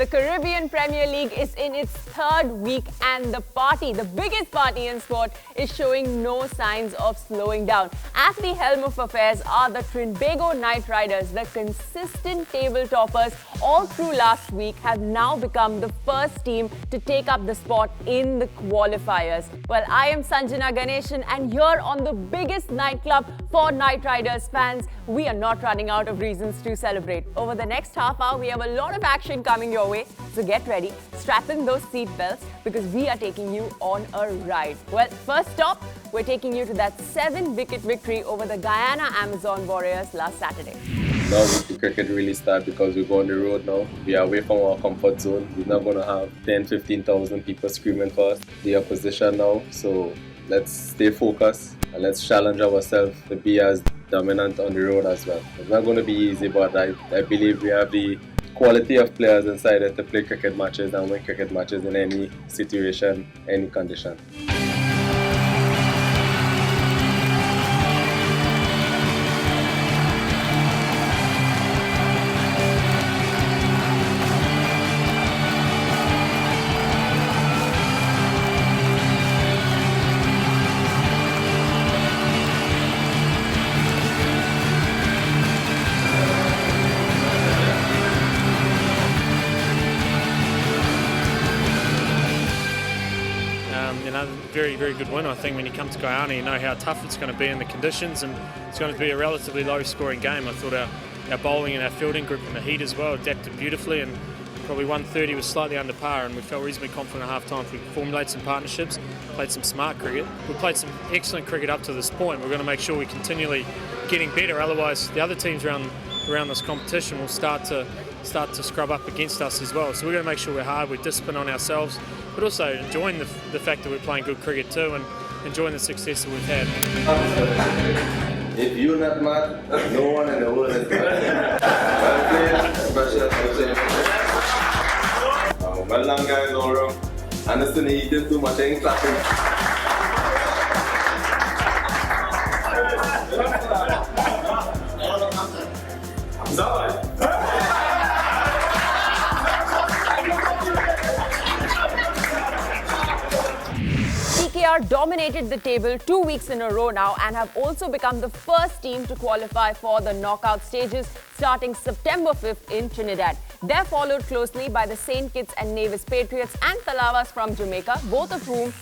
The Caribbean Premier League is in its third week and the party, the biggest party in sport, is showing no signs of slowing down. At the helm of affairs are the Trinbago Knight Riders. The consistent table toppers all through last week have now become the first team to take up the spot in the qualifiers. Well, I am Sanjana Ganeshan, and here on the biggest nightclub for Knight Riders fans, we are not running out of reasons to celebrate. Over the next half hour, we have a lot of action coming your way, so get ready, strap in those seat belts, because we are taking you on a ride. Well, first stop, we're taking you to that 7-wicket victory over the Guyana Amazon Warriors last Saturday. Now the cricket really start because we go on the road now. We are away from our comfort zone. We're not going to have 10,000-15,000 people screaming for us. The opposition now, so let's stay focused and let's challenge ourselves to be as dominant on the road as well. It's not going to be easy, but I believe we have the quality of players inside it to play cricket matches and win cricket matches in any situation, any condition. Very good win. I think when you come to Guyana, you know how tough it's going to be in the conditions, and it's going to be a relatively low-scoring game. I thought our bowling and our fielding group in the heat as well adapted beautifully, and probably 130 was slightly under par, and we felt reasonably confident at half-time. We formulated some partnerships, played some smart cricket. We played some excellent cricket up to this point. We're going to make sure we're continually getting better, otherwise the other teams around this competition will start to scrub up against us as well. So we're going to make sure we're hard, we're disciplined on ourselves, but also enjoying the fact that we're playing good cricket too, and enjoying the success that we've had. If you're not mad, no one in the world is mad. Well done, guys, all around. Understand he did too much, ain't clapping. TKR dominated the table 2 weeks in a row now and have also become the first team to qualify for the knockout stages starting September 5th in Trinidad. They're followed closely by the St. Kitts and Nevis Patriots and Thalawahs from Jamaica, both of whom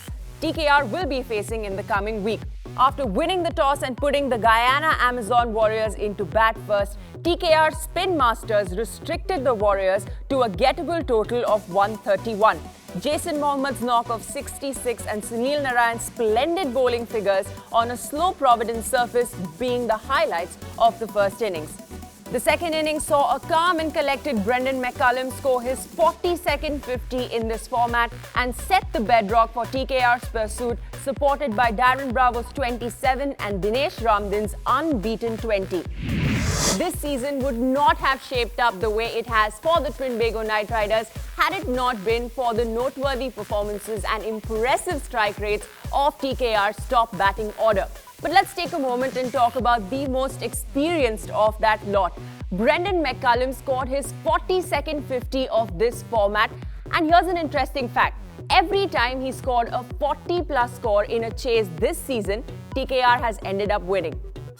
TKR will be facing in the coming week. After winning the toss and putting the Guyana Amazon Warriors into bat first, TKR Spin Masters restricted the Warriors to a gettable total of 131. Jason Mohammad's knock of 66 and Sunil Narayan's splendid bowling figures on a slow Providence surface being the highlights of the first innings. The second innings saw a calm and collected Brendan McCullum score his 42nd 50 in this format and set the bedrock for TKR's pursuit, supported by Darren Bravo's 27 and Dinesh Ramdin's unbeaten 20. This season would not have shaped up the way it has for the Trinbago Knight Riders had it not been for the noteworthy performances and impressive strike rates of TKR's top batting order. But let's take a moment and talk about the most experienced of that lot. Brendan McCullum scored his 42nd 50 of this format, and here's an interesting fact. Every time he scored a 40-plus score in a chase this season, TKR has ended up winning.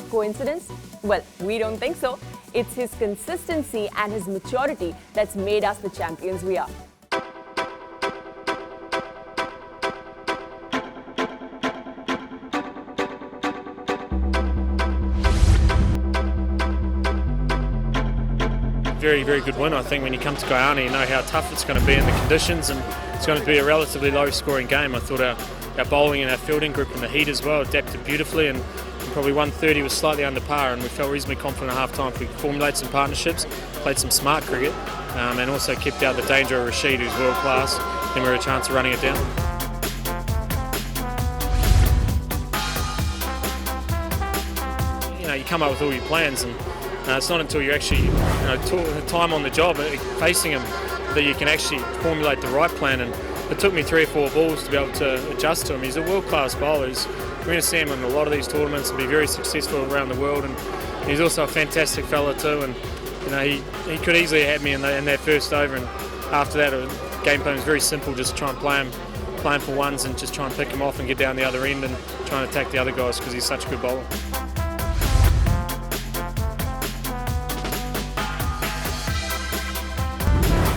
Coincidence? Well, we don't think so. It's his consistency and his maturity that's made us the champions we are. Very good win. I think when you come to Guyana, you know how tough it's going to be in the conditions, and it's going to be a relatively low-scoring game. I thought our bowling and our fielding group in the heat as well adapted beautifully, and probably 130 was slightly under par, and we felt reasonably confident at half-time. We formulated some partnerships, played some smart cricket, and also kept out the danger of Rashid, who's world-class, then we had a chance of running it down. You come up with all your plans, and it's not until you actually time on the job facing him that you can actually formulate the right plan. And it took me 3 or 4 balls to be able to adjust to him. He's a world-class bowler. We're going to see him in a lot of these tournaments and be very successful around the world. And he's also a fantastic fella too. And he could easily have had me in that first over. And after that, the game plan was very simple, just try and play him for ones and just try and pick him off and get down the other end and try and attack the other guys because he's such a good bowler.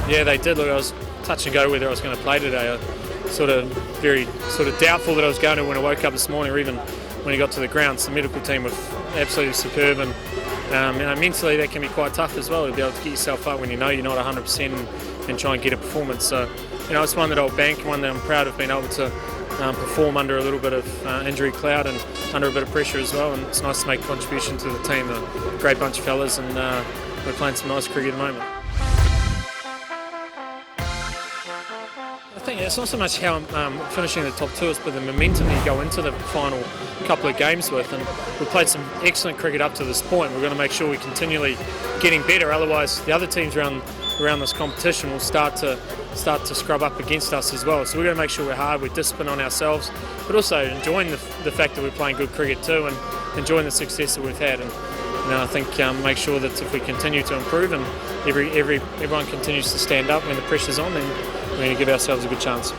Yeah, they did. Look, I was touch and go whether I was going to play today. I very doubtful that I was going to when I woke up this morning, or even when he got to the ground. So the medical team were absolutely superb, and mentally that can be quite tough as well to be able to get yourself up when you know you're not 100% and try and get a performance. So it's one that I'll bank, one that I'm proud of being able to perform under a little bit of injury cloud and under a bit of pressure as well. And it's nice to make a contribution to the team. A great bunch of fellas, and we're playing some nice cricket at the moment. I think it's not so much how I'm finishing the top two, but the momentum that you go into the final couple of games with. And we've played some excellent cricket up to this point. We're going to make sure we're continually getting better. Otherwise, the other teams around this competition will start to scrub up against us as well. So we're going to make sure we're hard, we're disciplined on ourselves, but also enjoying the fact that we're playing good cricket too, and enjoying the success that we've had. And I think make sure that if we continue to improve and everyone continues to stand up when the pressure's on, then we're going to give ourselves a good chance.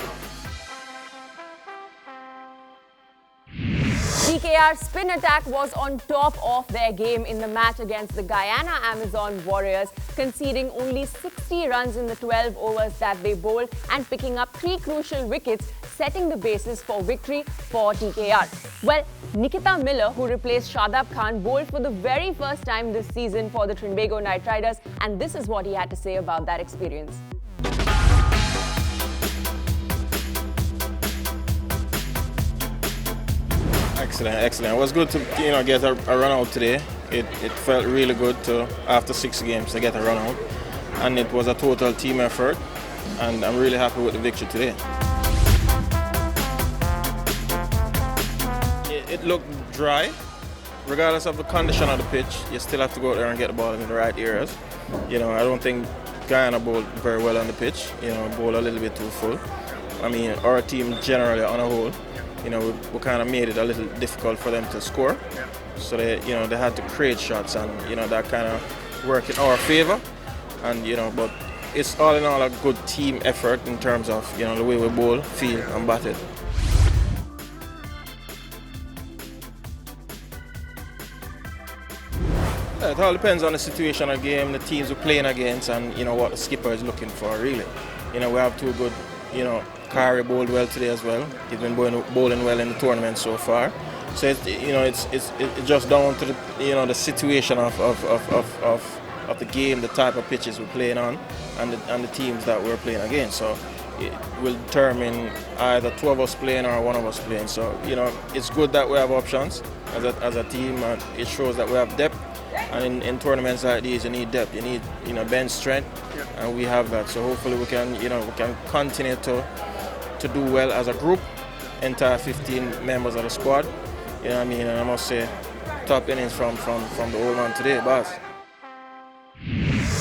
TKR spin attack was on top of their game in the match against the Guyana Amazon Warriors, conceding only 60 runs in the 12 overs that they bowled and picking up 3 crucial wickets, setting the basis for victory for TKR. Well, Nikita Miller, who replaced Shadab Khan, bowled for the very first time this season for the Trinbago Knight Riders, and this is what he had to say about that experience. Excellent. It was good to get a run out today. It felt really good after 6 games to get a run out, and it was a total team effort, and I'm really happy with the victory today. It looked dry. Regardless of the condition of the pitch, you still have to go out there and get the ball in the right areas. I don't think Guyana bowled very well on the pitch. Bowled a little bit too full. Our team generally on a whole, we kind of made it a little difficult for them to score. So they had to create shots, and that kind of worked in our favor. And but it's all in all a good team effort in terms of the way we bowl, field, and batted. It all depends on the situation of the game, the teams we're playing against, and what the skipper is looking for, really. We have 2 good, Kari bowled well today as well. He's been bowling well in the tournament so far. So it's just down to the situation of the game, the type of pitches we're playing on, and the teams that we're playing against. So it will determine either 2 of us playing or 1 of us playing. So it's good that we have options as a team, and it shows that we have depth. And in tournaments like these, you need depth, you need bench strength, and we have that. So hopefully we can continue to do well as a group, entire 15 members of the squad. And I must say, top innings from the old man today, boss.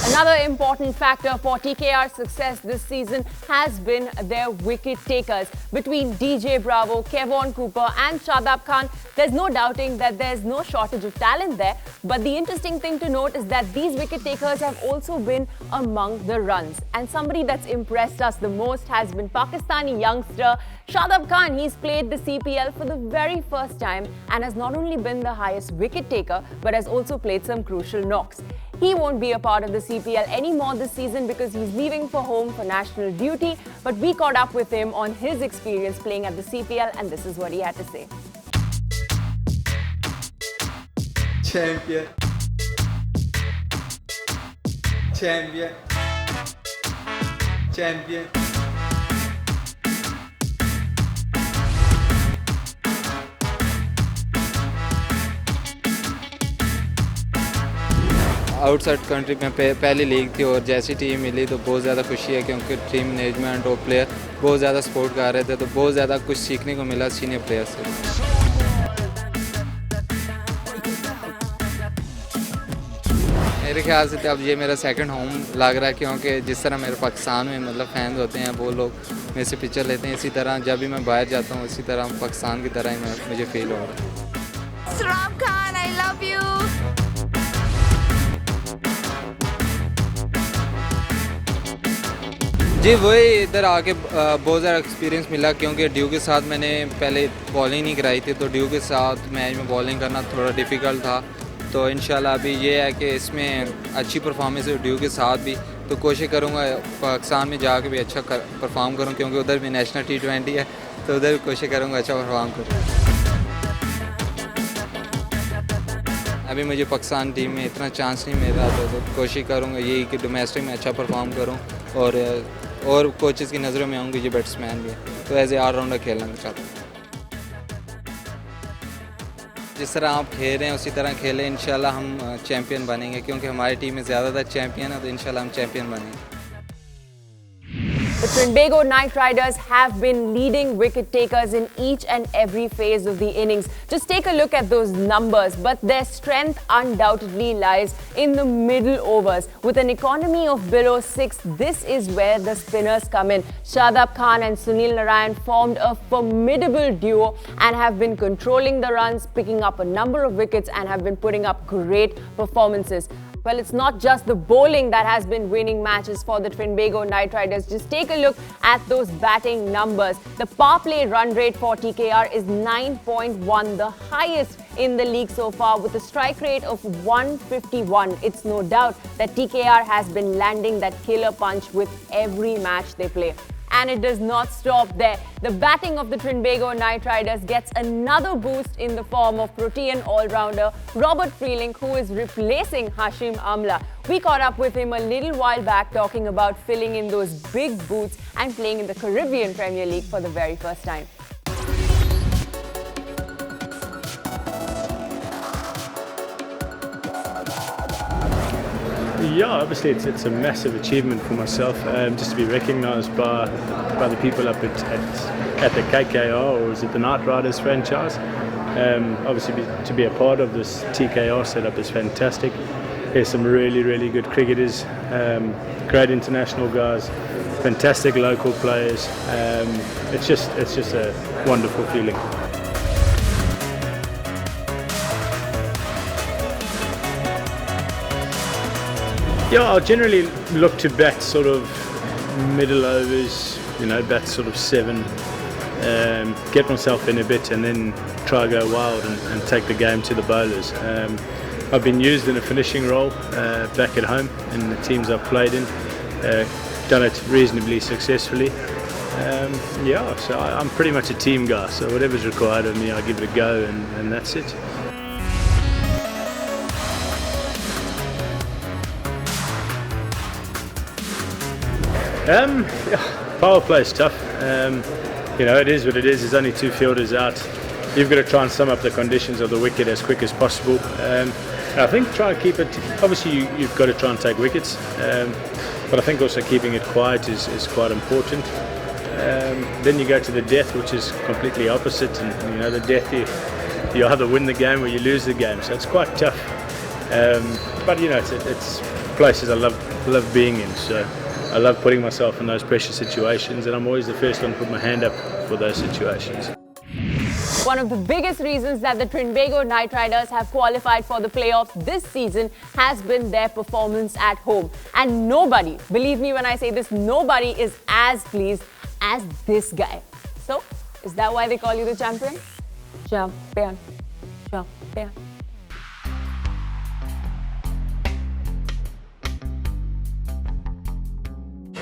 Another important factor for TKR's success this season has been their wicket takers. Between DJ Bravo, Kevon Cooper and Shadab Khan, there's no doubting that there's no shortage of talent there. But the interesting thing to note is that these wicket takers have also been among the runs. And somebody that's impressed us the most has been Pakistani youngster Shadab Khan. He's played the CPL for the very first time and has not only been the highest wicket taker, but has also played some crucial knocks. He won't be a part of the CPL anymore this season because he's leaving for home for national duty. But we caught up with him on his experience playing at the CPL, and this is what he had to say. Champion. Champion. Champion. Outside country में पहली league थी और जैसी team मिली तो बहुत ज़्यादा खुशी है क्योंकि टीम मैनेजमेंट और प्लेयर बहुत ज़्यादा सपोर्ट कर रहे थे तो बहुत ज़्यादा कुछ सीखने को मिला सीनियर प्लेयर से। मेरे ख्याल से अब ये मेरा सेकंड होम लग रहा है क्योंकि जिस तरह मेरे पाकिस्तान में मतलब फैंस होते हैं वो लोग मेरे से पिक्चर लेते हैं इसी तरह जब भी मैं बाहर जाता हूँ इसी तरह पाकिस्तान की तरह ही मुझे फील हो रहा है। Shadab Khan, I love you. जी वही इधर आके बहुत ज़्यादा एक्सपीरियंस मिला क्योंकि ड्यू के साथ मैंने पहले बॉलिंग नहीं कराई थी, तो ड्यू के साथ मैच में बॉलिंग करना थोड़ा डिफ़िकल्ट था। तो इंशाल्लाह अभी ये है कि इसमें अच्छी परफॉर्मेंस है ड्यू के साथ भी, तो कोशिश करूँगा पाकिस्तान में जाके भी अच्छा परफॉर्म करूँ क्योंकि उधर भी नेशनल T20 है, तो उधर भी कोशिश करूँगा अच्छा परफॉर्म करूँ। अभी मुझे पाकिस्तान टीम में इतना चांस नहीं मिल रहा था, तो कोशिश करूँगा यही कि डोमेस्टिक में अच्छा परफॉर्म करूँ और कोचेज़ की नज़रों में आऊँगी ये बैट्समैन भी, तो एज ए ऑलराउंडर खेलना चाहता हूँ। जिस तरह आप खेल रहे हैं उसी तरह खेलें, इंशाल्लाह हम चैम्पियन बनेंगे क्योंकि हमारी टीम में ज़्यादातर चैम्पियन है, तो इंशाल्लाह हम चैम्पियन बनेंगे। The Trinbago Knight Riders have been leading wicket takers in each and every phase of the innings. Just take a look at those numbers, but their strength undoubtedly lies in the middle overs. With an economy of below 6, this is where the spinners come in. Shadab Khan and Sunil Narayan formed a formidable duo and have been controlling the runs, picking up a number of wickets and have been putting up great performances. Well, it's not just the bowling that has been winning matches for the Trinbago Knight Riders. Just take a look at those batting numbers. The power play run rate for TKR is 9.1, the highest in the league so far, with a strike rate of 151. It's no doubt that TKR has been landing that killer punch with every match they play. And it does not stop there. The batting of the Trinbago Knight Riders gets another boost in the form of Protean all-rounder Robert Freeling, who is replacing Hashim Amla. We caught up with him a little while back talking about filling in those big boots and playing in the Caribbean Premier League for the very first time. Yeah, obviously it's a massive achievement for myself, just to be recognised by the people up at the KKR, or is it the Knight Riders franchise. Obviously to be a part of this TKR setup is fantastic. There's some really good cricketers, great international guys, fantastic local players. It's just a wonderful feeling. Yeah, I'll generally look to bat sort of middle overs, bat sort of 7, get myself in a bit and then try go wild and take the game to the bowlers. I've been used in a finishing role back at home in the teams I've played in, done it reasonably successfully. So I'm pretty much a team guy, so whatever's required of me I give it a go and that's it. Power play's tough. It is what it is. There's only 2 fielders out. You've got to try and sum up the conditions of the wicket as quick as possible. I think try and keep it. Obviously, you've got to try and take wickets, but I think also keeping it quiet is quite important. Then you go to the death, which is completely opposite, and the death you either win the game or you lose the game. So it's quite tough. But it's places I love being in. So I love putting myself in those pressure situations, and I'm always the first one to put my hand up for those situations. One of the biggest reasons that the Trinbago Knight Riders have qualified for the playoffs this season has been their performance at home. And nobody, believe me when I say this, nobody is as pleased as this guy. So, is that why they call you the champion? Champion. Champion.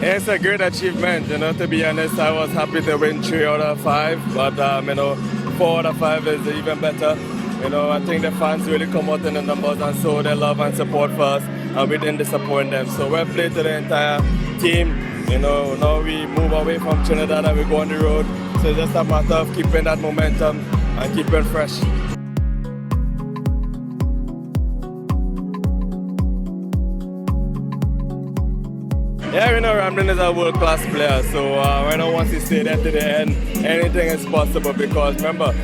It's a great achievement, to be honest. I was happy to win 3 out of 5, but 4 out of 5 is even better. I think the fans really come out in the numbers and show their love and support for us, and we didn't disappoint them. So well played to the entire team. Now we move away from Trinidad and we go on the road. So it's just a matter of keeping that momentum and keeping fresh. Yeah, Ramlin is a world-class player, so once he stay there to the end, anything is possible because remember,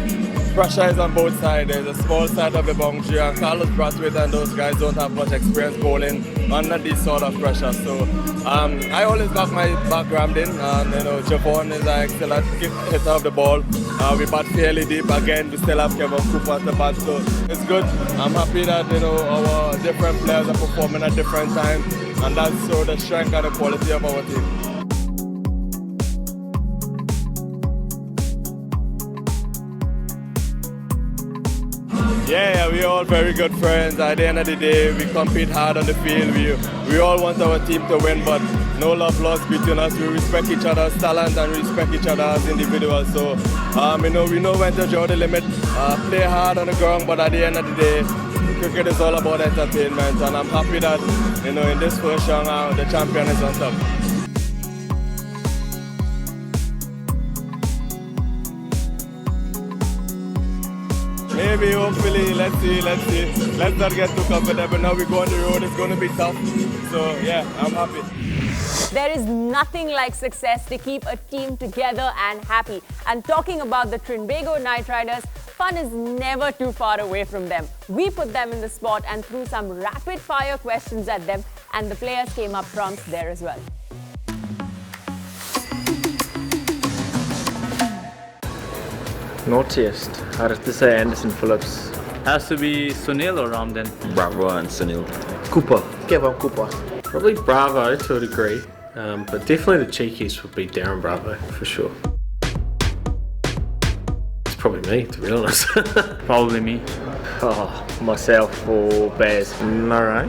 pressure is on both sides. There's a small side of the boundary, and Carlos Brathwaite and those guys don't have much experience bowling under this sort of pressure. So I always got my back rammed in, and Javon is an excellent hitter of the ball. We bat fairly deep again. We still have Kevin Cooper at the bat, so it's good. I'm happy that our different players are performing at different times, and that's so the strength and the quality of our team. Yeah, we're all very good friends. At the end of the day, we compete hard on the field. We all want our team to win, but no love lost between us. We respect each other's talent and respect each other as individuals. So, we know when to draw the limit. Play hard on the ground, but at the end of the day, cricket is all about entertainment. And I'm happy that, in this first round, the champion is on top. Maybe, hopefully, let's see. Let's not get too comfortable. Now we go on the road, it's going to be tough. So, yeah, I'm happy. There is nothing like success to keep a team together and happy. And talking about the Trinbago Knight Riders, fun is never too far away from them. We put them in the spot and threw some rapid-fire questions at them, and the players came up prompts there as well. Naughtiest. I'd have to say Anderson Phillips. Has to be Sunil or Ramden. Bravo and Sunil. Cooper. Kevin Cooper. Probably Bravo to a degree, but definitely the cheekiest would be Darren Bravo for sure. It's probably me, to be honest. Probably me. Oh, myself or Bears. All right.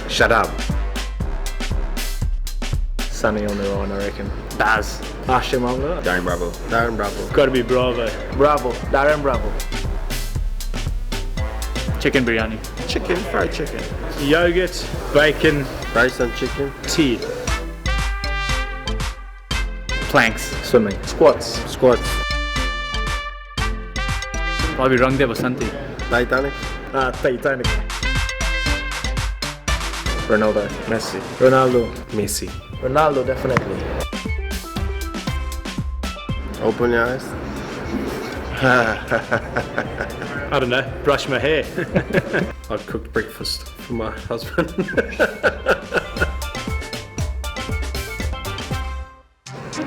Shut up. Sunny on the line, I reckon. Baz. Ashim Amla. Darren Bravo. Darren Bravo. Got to be Bravo. Bravo. Darren Bravo. Chicken biryani. Chicken, fried chicken. Yogurt, bacon, Rice and chicken. tea. Planks. Swimming. Squats. Probably Rangde Basanti. Titanic. Titanic. Ronaldo. Messi. Ronaldo. Messi. Ronaldo, definitely. Open your eyes. I don't know, brush my hair. I've cooked breakfast for my husband.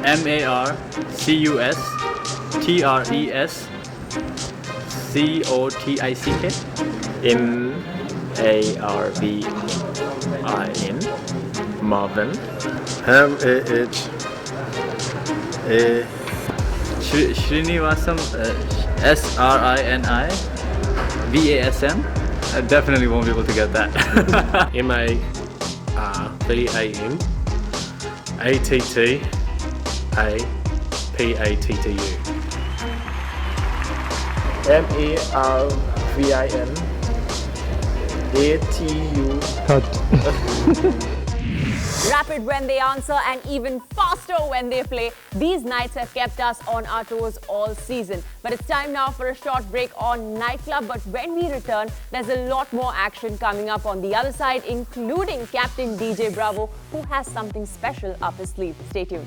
MARCUSTRESCOTICK. Marvin. Marvin. M-A-H-A. Srinivasam. SRINIVASM. I definitely won't be able to get that. Marvin. Rapid when they answer and even faster when they play. These nights have kept us on our toes all season. But it's time now for a short break on Nightclub. But when we return, there's a lot more action coming up on the other side, including Captain DJ Bravo, who has something special up his sleeve. Stay tuned.